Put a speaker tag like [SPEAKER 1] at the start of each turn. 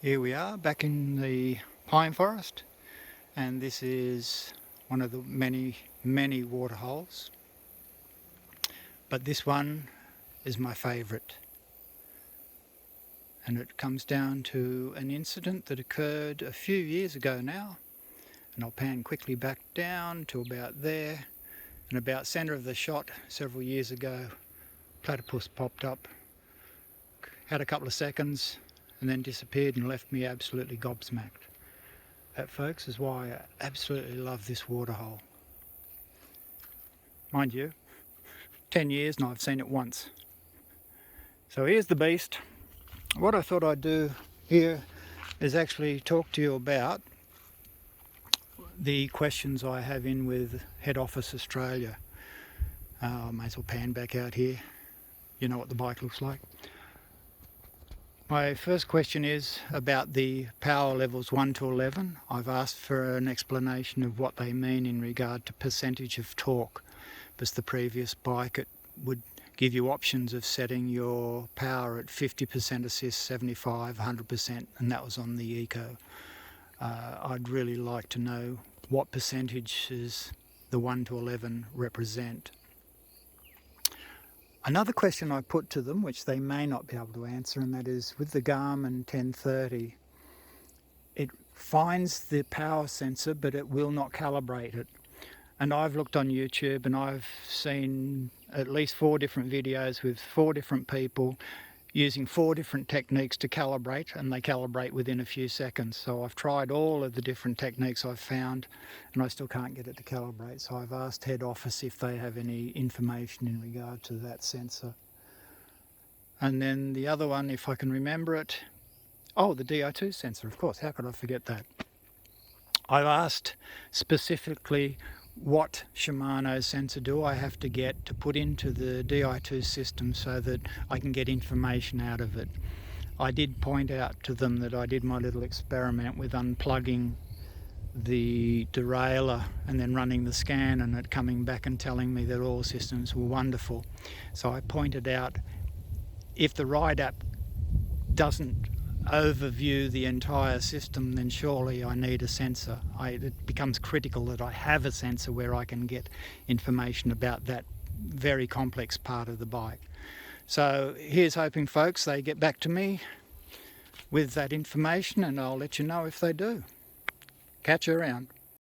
[SPEAKER 1] Here we are back in the pine forest, and this is one of the many water holes, but this one is my favourite, and it comes down to an incident that occurred a few years ago now, and I'll pan quickly back down to about there, and about centre of the shot several years ago, platypus popped up, had a couple of seconds and then disappeared and left me absolutely gobsmacked. That, folks, is why I absolutely love this waterhole. Mind you, 10 years and I've seen it once. So here's the beast. What I thought I'd do here is actually talk to you about the questions I have in with Head Office Australia. I may as well pan back out here. You know what the bike looks like. My first question is about the power levels 1 to 11. I've asked for an explanation of what they mean in regard to percentage of torque, because the previous bike it would give you options of setting your power at 50% assist, 75, 100%, and that was on the Eco. I'd really like to know what percentages the 1 to 11 represent. Another question I put to them, which they may not be able to answer, and that is with the Garmin 1030, it finds the power sensor but it will not calibrate it. And I've looked on YouTube and I've seen at least 4 different videos with 4 different people using 4 different techniques to calibrate, and they calibrate within a few seconds. So I've tried all of the different techniques I've found and I still can't get it to calibrate. So I've asked Head Office if they have any information in regard to that sensor. And then the other one, if I can remember it, oh, the Di2 sensor, of course, how could I forget that? I've asked specifically what Shimano sensor do I have to get to put into the Di2 system so that I can get information out of it. I did point out to them that I did my little experiment with unplugging the derailleur and then running the scan and it coming back and telling me that all systems were wonderful. So I pointed out, if the ride app doesn't overview the entire system, then surely I need a sensor. It becomes critical that I have a sensor where I can get information about that very complex part of the bike. So here's hoping, folks, they get back to me with that information, and I'll let you know if they do. Catch you around.